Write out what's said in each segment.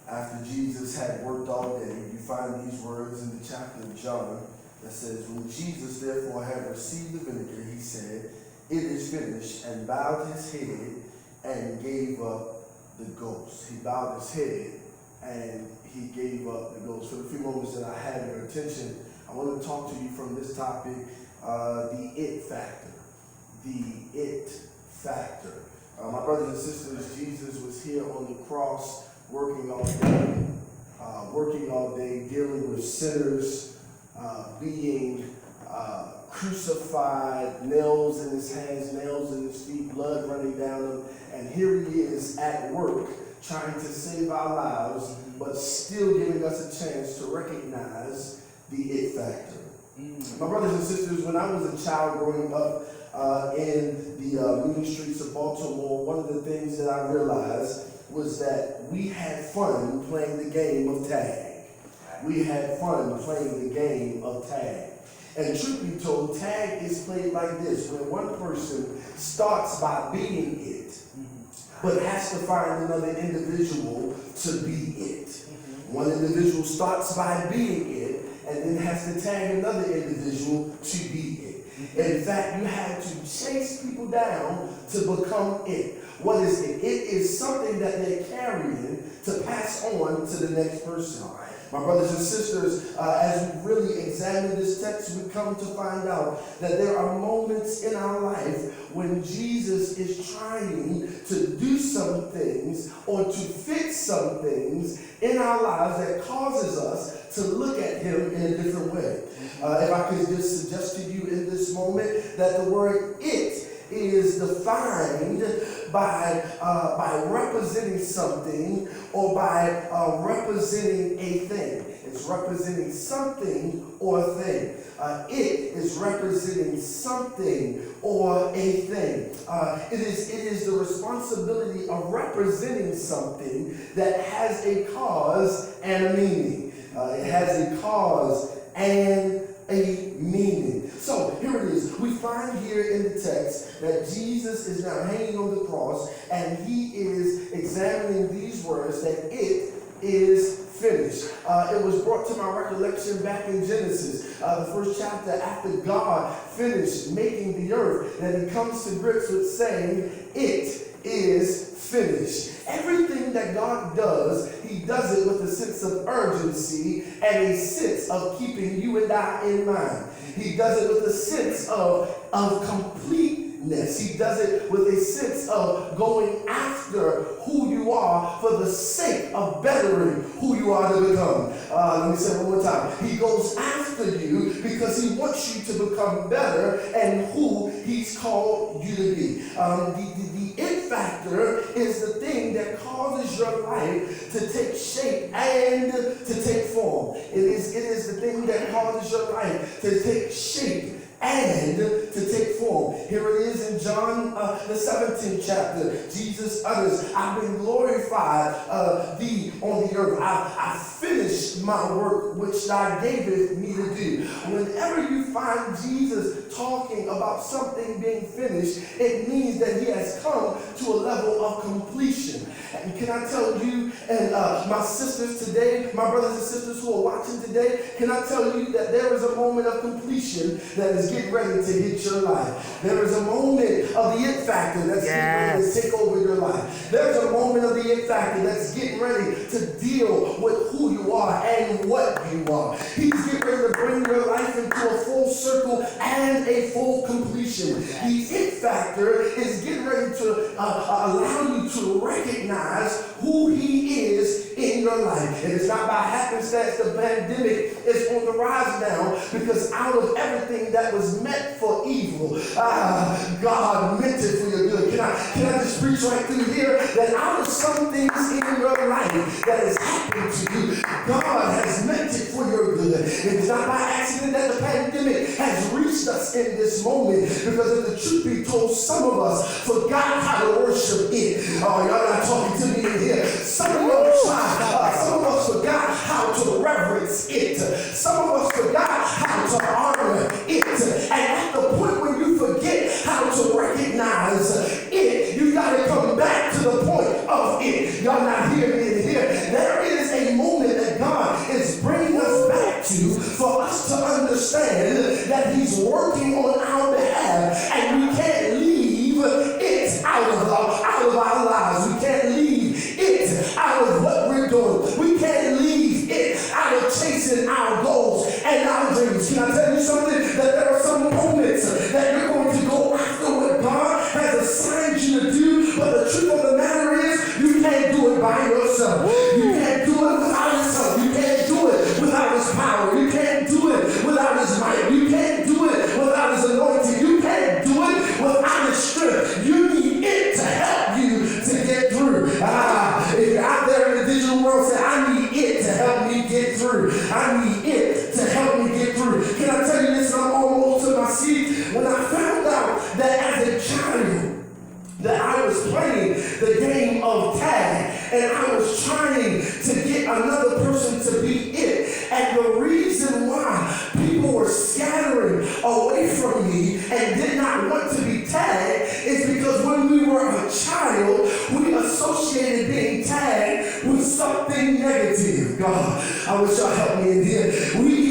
after Jesus had worked all day, you find these words in the chapter of John that says, when Jesus therefore had received the vinegar, he said, it is finished, and bowed his head and gave up the ghost. He bowed his head and he gave up the ghost. For the few moments that I have your attention, I want to talk to you from this topic, the it factor. The it factor. My brothers and sisters, Jesus was here on the cross working all day, dealing with sinners, being crucified, nails in his hands, nails in his feet, blood running down him. And here he is at work trying to save our lives, but still giving us a chance to recognize the it factor. My brothers and sisters, when I was a child growing up in the mean streets of Baltimore, one of the things that I realized was that we had fun playing the game of tag. We had fun playing the game of tag. And truth be told, tag is played like this, where one person starts by being it, but has to find another individual to be it. One individual starts by being it, and then has to tag another individual to be it. In fact, you have to chase people down to become it. What is it? It is something that they're carrying to pass on to the next person. My brothers and sisters, as we really examine this text, we come to find out that there are moments in our life when Jesus is trying to do some things or to fix some things in our lives that causes us to look at him in a different way. If I could just suggest to you in this moment that the word it is defined by representing something or by representing a thing. It's representing something or a thing. It is representing something or a thing. It is the responsibility of representing something that has a cause and a meaning. It has a cause and a meaning. So here it is. We find here in the text that Jesus is now hanging on the cross, and he is examining these words that it is finished. It was brought to my recollection back in Genesis, the first chapter, after God finished making the earth, that he comes to grips with saying, it is finished. Everything that God does, he does it with a sense of urgency and a sense of keeping you and I in mind. He does it with a sense of completeness. He does it with a sense of going after who you are for the sake of bettering who you are to become. Let me say it one more time. He goes after you because he wants you to become better and who he's called you to be. The it factor is the thing that causes your life to take shape and to take form. It is the thing that causes your life to take shape and to take form. Here it is in John the 17th chapter. Jesus utters, I've been glorified thee on the earth. I finished my work which thou gavest me to do. Whenever you find Jesus talking about something being finished, it means that he has come to a level of completion. And can I tell you and my sisters today, my brothers and sisters who are watching today, can I tell you that there is a moment of completion that is getting ready to hit your life. There is a moment of the it factor that's getting ready to take over your life. There's a moment of the it factor that's getting ready to deal with who you are and what you are. He's getting ready to bring your life into a full circle and a full completion. The it factor is getting ready to allow you to recognize who he is in your life. And it's not by happenstance the pandemic is on the rise now, because out of everything that was meant for evil, God meant it for your good. Can I just preach right through here that out of some things in your life that has happened to you, God has meant it for your good. It's not by accident that the pandemic has reached us in this moment, because if the truth be told, some of us forgot how to worship it. Oh, y'all not talking to me in here. Some of us forgot how to reverence it. Some of us forgot how to honor it. And at the point when you forget how to recognize it, you got to come back to the point of it. Y'all not hearing me in here. There is working on our behalf, and we can't leave it out of our lives. We can't leave it out of what we're doing. We can't leave it out of chasing our goals and our dreams. Can I tell you something? That there are some moments that you're going to go after what God has assigned you to do, but the truth of the matter is you can't do it by yourself. You can't do it without yourself. You can't do it without his power. You can't do it without his might. You can't do it without his anointing. You can't do it without his strength. You need it to help you to get through. If you're out there in the digital world, say, I need it to help me get through. I need it to help me get through. Can I tell you this? I'm almost to my seat. When I found out that as a child, that I was playing the game of tag, and I was trying to get another person to be it. And the reason why people were scattering away from me and did not want to be tagged is because when we were a child, we associated being tagged with something negative. God, I wish y'all helped me in here. We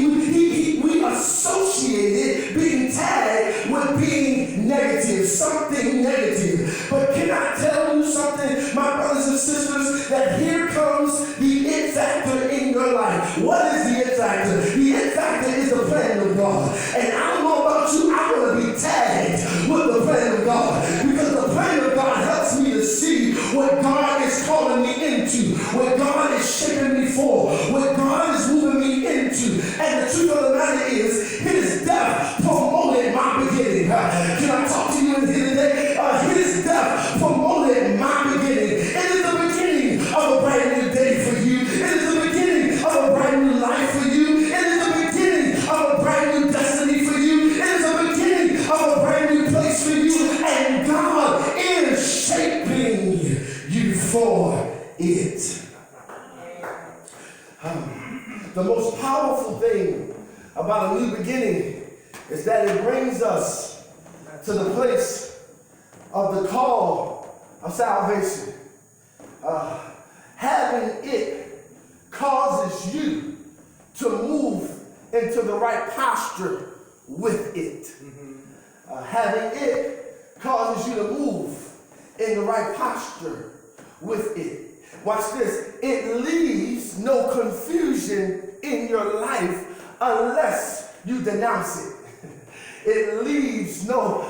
associated being tagged with being negative, something negative. But can I tell you something, my brothers and sisters, that here comes the it factor in your life. What is the it factor? The it factor is the plan of God. And I don't know about you, I want to be tagged with the plan of God, because the plan of God helps me to see what God is calling me into, what God is shaping me for, what God is moving me into. And the truth of the matter is, his death promoted my beginning. Can I talk to you in here today? His death promoted my beginning. It is the beginning of a brand new day for you. It is the beginning of a brand new life for you. It is the beginning of a brand new destiny for you. It is the beginning of a brand new place for you. And God is shaping you for it. The most powerful thing about a new beginning is that it brings us to the place of the call of salvation. Having it causes you to move into the right posture with it. Having it causes you to move in the right posture with it. Watch this. It leaves no confusion in your life unless you denounce it. It leaves no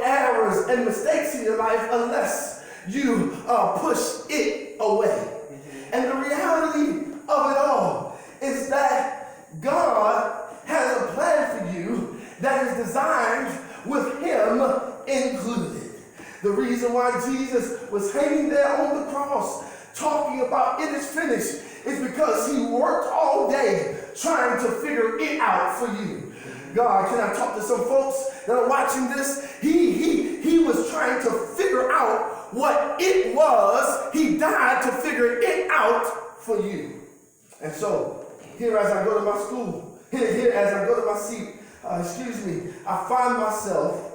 errors and mistakes in your life unless you push it away. And the reality of it all is that God has a plan for you that is designed with him included. The reason why Jesus was hanging there on the cross talking about it is finished is because he worked all day trying to figure it out for you. God, can I talk to some folks that are watching this? He was trying to figure out what it was. He died to figure it out for you. And so, here as I go to my school, here as I go to my seat, I find myself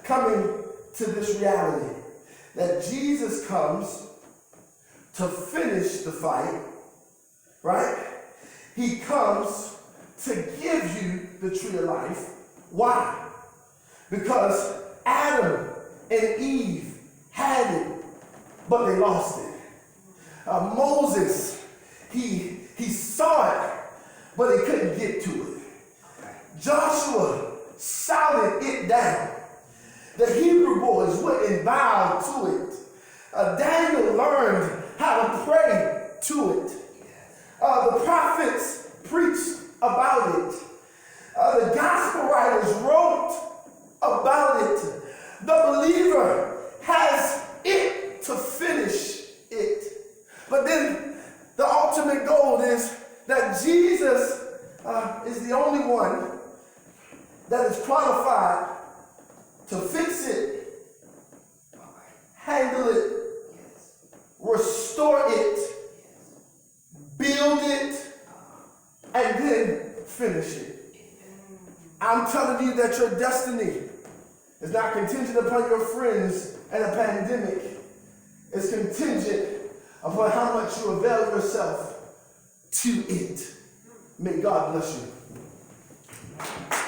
coming to this reality that Jesus comes to finish the fight, right? He comes to give you the tree of life. Why? Because Adam and Eve had it, but they lost it. Moses, he saw it, but he couldn't get to it. Joshua shouted it down. The Hebrew boys went and bowed to it. Daniel learned how to pray to it. The prophets preached about it. The gospel writers wrote about it. The believer has it to finish it. But then the ultimate goal is that Jesus is the only one that is qualified to fix it, handle it, restore it, build it, and then finish it. I'm telling you that your destiny is not contingent upon your friends and a pandemic. It's contingent upon how much you avail yourself to it. May God bless you. Amen.